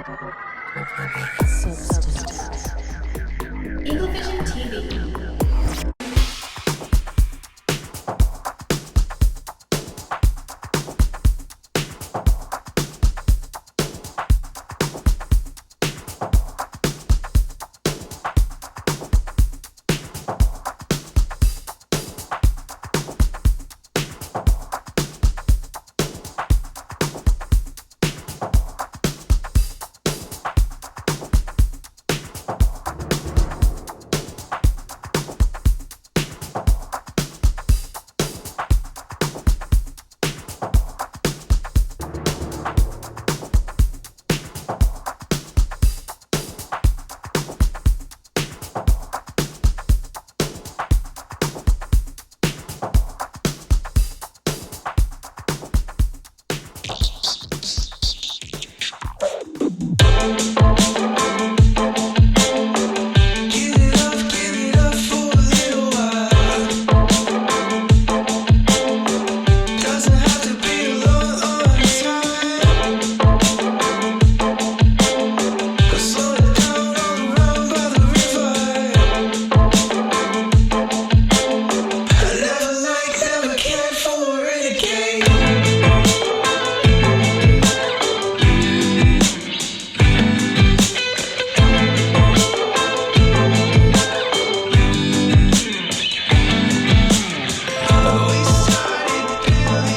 EVTV.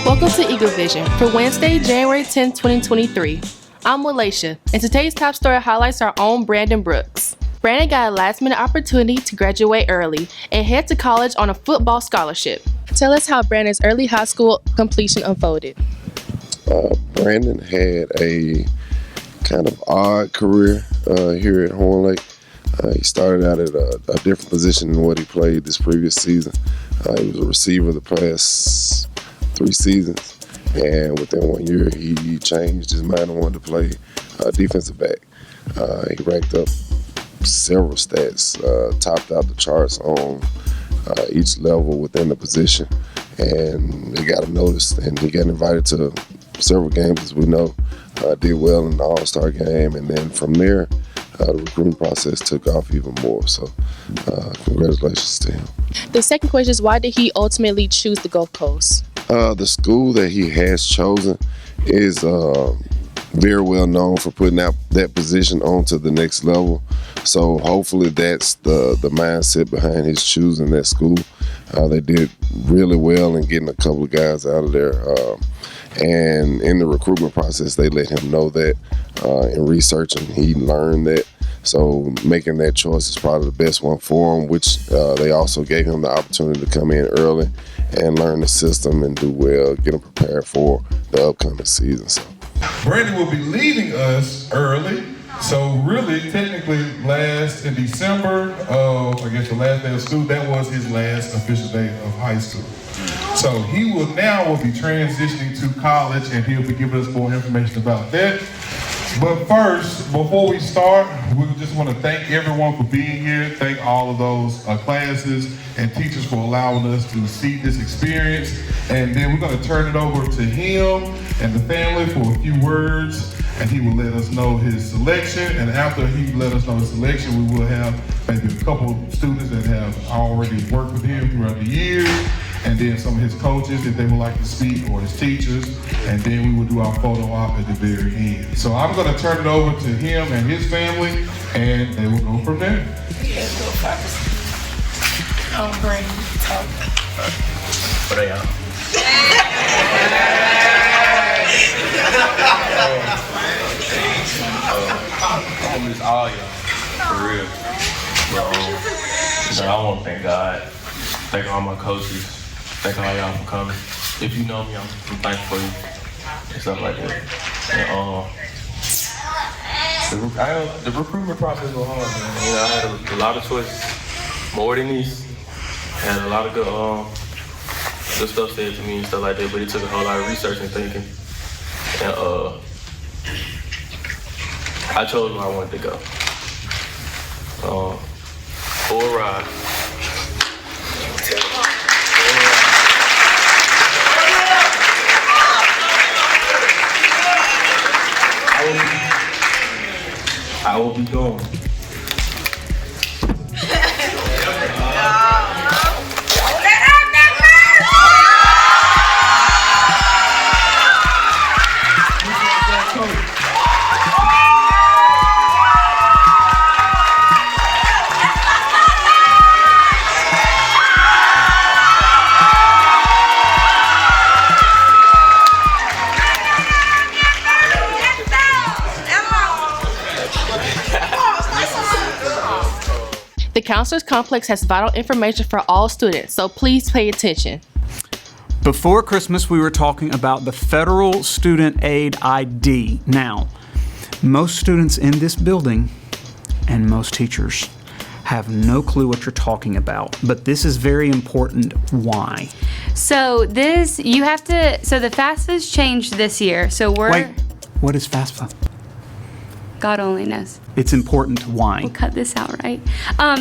Welcome to Eagle Vision for Wednesday, January 10, 2023. I'm Walaisha, and today's top story highlights our own Brandon Brooks. Brandon got a last-minute opportunity to graduate early and head to college on a football scholarship. Tell us how Brandon's early high school completion unfolded. Brandon had a kind of odd career here at Horn Lake. He started out at a different position than what he played this previous season. He was a receiver the past 3 seasons, and within 1 year he changed his mind and wanted to play defensive back. He racked up several stats, topped out the charts on each level within the position, and he got a notice and he got invited to several games, as we know. Did well in the All-Star game, and then from there the recruiting process took off even more. So congratulations to him. The second question is, why did he ultimately choose the Gulf Coast? The school that he has chosen is very well known for putting out that position onto the next level. So hopefully that's the mindset behind his choosing that school. They did really well in getting a couple of guys out of there. And in the recruitment process, they let him know that. In researching, he learned that. So making that choice is probably the best one for him, which they also gave him the opportunity to come in early and learn the system and do well, get him prepared for the upcoming season. So Brandon will be leaving us early. So really, technically, last in December of, I guess, the last day of school, that was his last official day of high school. So he will be transitioning to college, and he'll be giving us more information about that. But first, before we start, we just want to thank everyone for being here. Thank all of those classes and teachers for allowing us to see this experience. And then we're going to turn it over to him and the family for a few words, and he will let us know his selection. And after he let us know his selection, we will have maybe a couple of students that have already worked with him throughout the years, and then some of his coaches, if they would like to speak, or his teachers, and then we will do our photo op at the very end. So I'm going to turn it over to him and his family, and they will go from there. Let's go first. Brandon, talk. What are y'all? I miss all y'all, for real. But I want to thank God, thank all my coaches, thank all y'all for coming. If you know me, I'm thankful for you and stuff like that. And the recruitment process was hard, man. You know, I had a lot of choices, more than these. I had a lot of good stuff said to me and stuff like that, but it took a whole lot of research and thinking. And I chose where I wanted to go. For a ride. don't be going. The Counselors Complex has vital information for all students, so please pay attention. Before Christmas, we were talking about the Federal Student Aid ID. Now, most students in this building and most teachers have no clue what you're talking about, but this is very important. Why? So the FAFSA's changed this year. So Wait, what is FAFSA? God only knows. It's important. Why? We'll cut this out, right?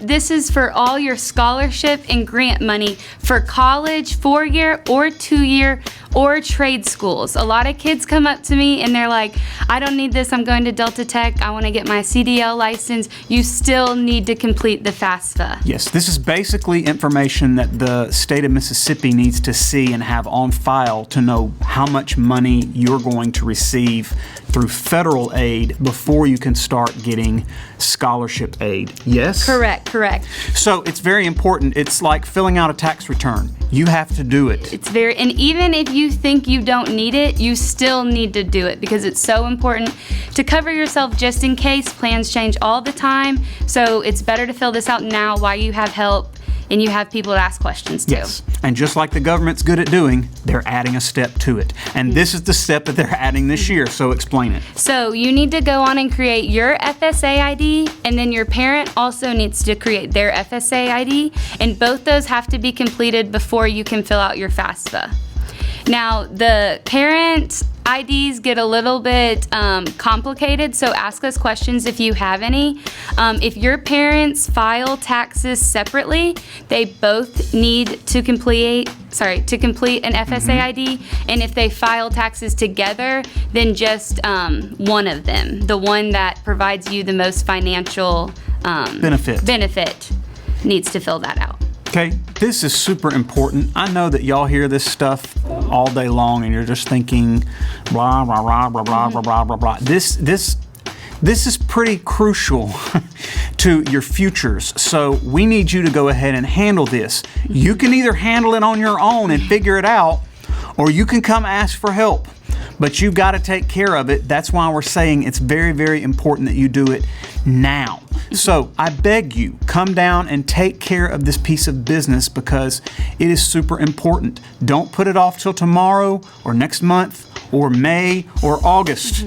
This is for all your scholarship and grant money for college, 4-year or 2-year or trade schools. A lot of kids come up to me and they're like, I don't need this. I'm going to Delta Tech. I want to get my CDL license. You still need to complete the FAFSA. Yes, this is basically information that the state of Mississippi needs to see and have on file to know how much money you're going to receive through federal aid before you can start getting scholarship aid. Yes? Correct. So it's very important. It's like filling out a tax return. You have to do it. And even if you think you don't need it, you still need to do it because it's so important to cover yourself just in case. Plans change all the time. So it's better to fill this out now while you have help and you have people to ask questions to. Yes, and just like the government's good at doing, they're adding a step to it. And this is the step that they're adding this year, so explain it. So you need to go on and create your FSA ID, and then your parent also needs to create their FSA ID, and both those have to be completed before you can fill out your FAFSA. Now, the parent IDs get a little bit complicated, so ask us questions if you have any. If your parents file taxes separately, they both need to complete an FSA ID, and if they file taxes together, then just one of them, the one that provides you the most financial benefit, needs to fill that out. Okay, this is super important. I know that y'all hear this stuff all day long and you're just thinking blah blah blah blah blah blah blah blah blah. This is pretty crucial to your futures. So we need you to go ahead and handle this. You can either handle it on your own and figure it out, or you can come ask for help. But you've got to take care of it. That's why we're saying it's very, very important that you do it now. So I beg you, come down and take care of this piece of business because it is super important. Don't put it off till tomorrow or next month or May or August.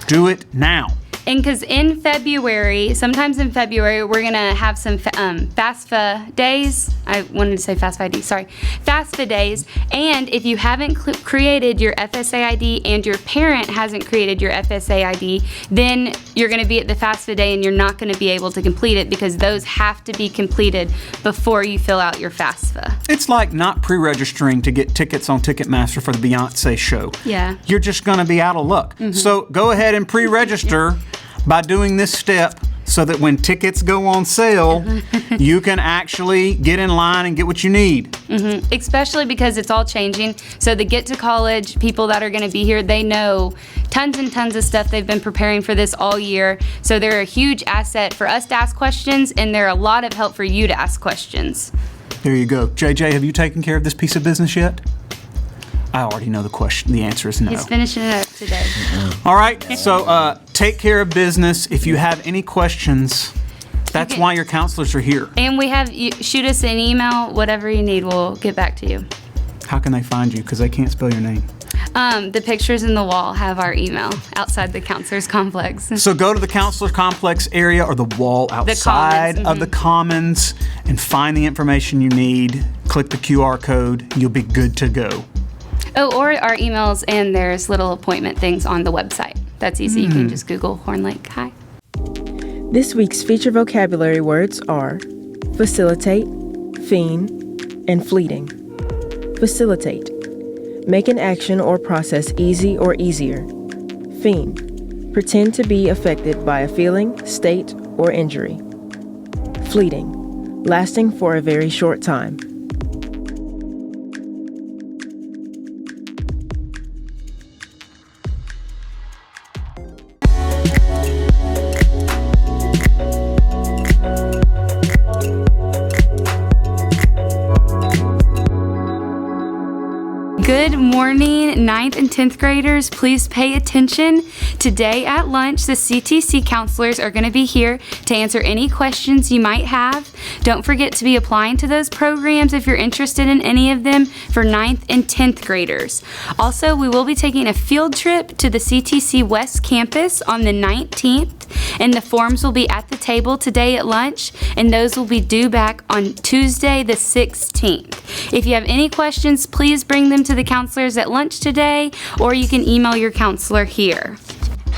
Do it now. And because sometimes in February, we're going to have some FAFSA days. I wanted to say FAFSA ID, sorry. FAFSA days. And if you haven't created your FSA ID and your parent hasn't created your FSA ID, then you're going to be at the FAFSA day and you're not going to be able to complete it because those have to be completed before you fill out your FAFSA. It's like not pre-registering to get tickets on Ticketmaster for the Beyonce show. Yeah. You're just going to be out of luck. So go ahead and pre-register by doing this step so that when tickets go on sale, you can actually get in line and get what you need. Especially because it's all changing. So the Get to College people that are going to be here, they know tons and tons of stuff. They've been preparing for this all year. So they're a huge asset for us to ask questions, and they're a lot of help for you to ask questions. There you go. JJ, have you taken care of this piece of business yet? I already know the question. The answer is no. He's finishing it up today. All right. So take care of business. If you have any questions, that's why your counselors are here. And shoot us an email, whatever you need, we'll get back to you. How can they find you? Because they can't spell your name. The pictures in the wall have our email outside the Counselors Complex. So go to the Counselors Complex area or the wall outside of the Commons and find the information you need. Click the QR code. You'll be good to go. Oh, or our emails, and there's little appointment things on the website. That's easy. You can just Google Horn Lake High. This week's feature vocabulary words are facilitate, fiend, and fleeting. Facilitate. Make an action or process easy or easier. Fiend. Pretend to be affected by a feeling, state, or injury. Fleeting, lasting for a very short time. Good morning, 9th and 10th graders. Please pay attention. Today at lunch, the CTC counselors are going to be here to answer any questions you might have. Don't forget to be applying to those programs if you're interested in any of them for 9th and 10th graders. Also, we will be taking a field trip to the CTC West campus on the 19th, and the forms will be at the table today at lunch, and those will be due back on Tuesday the 16th. If you have any questions, please bring them to the counselors at lunch today, or you can email your counselor here.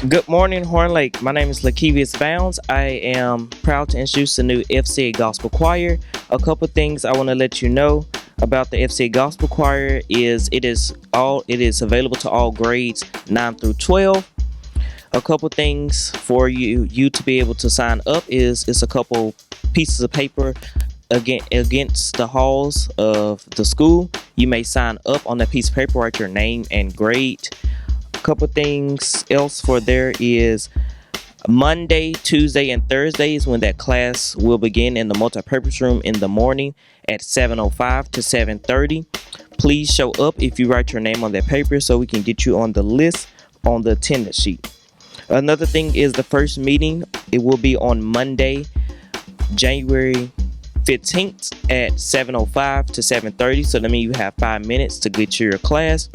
Good morning, Horn Lake. My name is Lakevius Bounds. I am proud to introduce the new FCA Gospel Choir. A couple things I want to let you know about the FCA Gospel Choir is it is available to all grades 9 through 12. A couple things for you to be able to sign up is a couple pieces of paper against the halls of the school. You may sign up on that piece of paper, write your name and grade. A couple things else for there is Monday, Tuesday, and Thursday is when that class will begin in the multipurpose room in the morning at 7:05 to 7:30. Please show up if you write your name on that paper so we can get you on the list on the attendance sheet. Another thing is the first meeting. It will be on Monday, January 15th at 7:05 to 7:30. So that means you have 5 minutes to get to your class.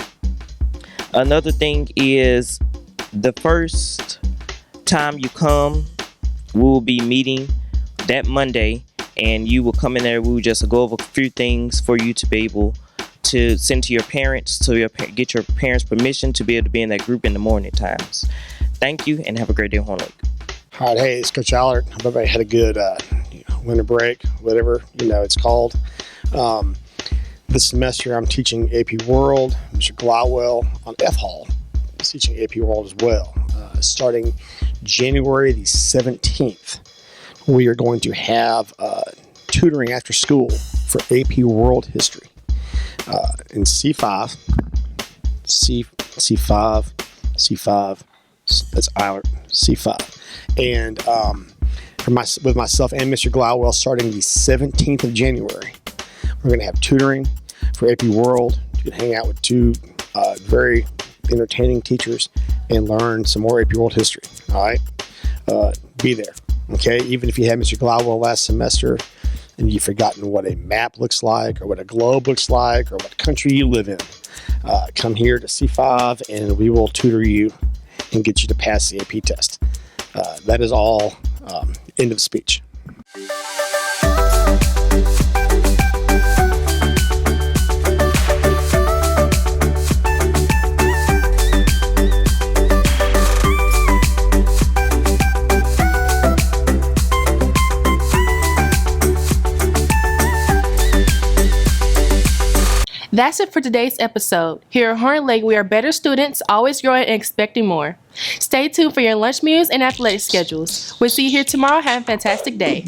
Another thing is the first time you come, we'll be meeting that Monday, and you will come in there. We'll just go over a few things for you to be able to send to your parents, to get your parents' permission to be able to be in that group in the morning times. Thank you, and have a great day, Horn Lake. All right, hey, it's Coach Allard. Hope everybody had a good winter break, whatever it's called. This semester, I'm teaching AP World. Mr. Glowell on F Hall is teaching AP World as well. Starting January the 17th, we are going to have tutoring after school for AP World History in C5. That's Allard, C5. And with myself and Mr. Glowell, starting the 17th of January, we're going to have tutoring for AP World. You can hang out with two very entertaining teachers and learn some more AP World history. All right, be there. Okay, even if you had Mr. Glowell last semester and you've forgotten what a map looks like, or what a globe looks like, or what country you live in, come here to C5 and we will tutor you and get you to pass the AP test. That is all. End of speech. That's it for today's episode. Here at Horn Lake, we are better students, always growing and expecting more. Stay tuned for your lunch meals and athletic schedules. We'll see you here tomorrow. Have a fantastic day.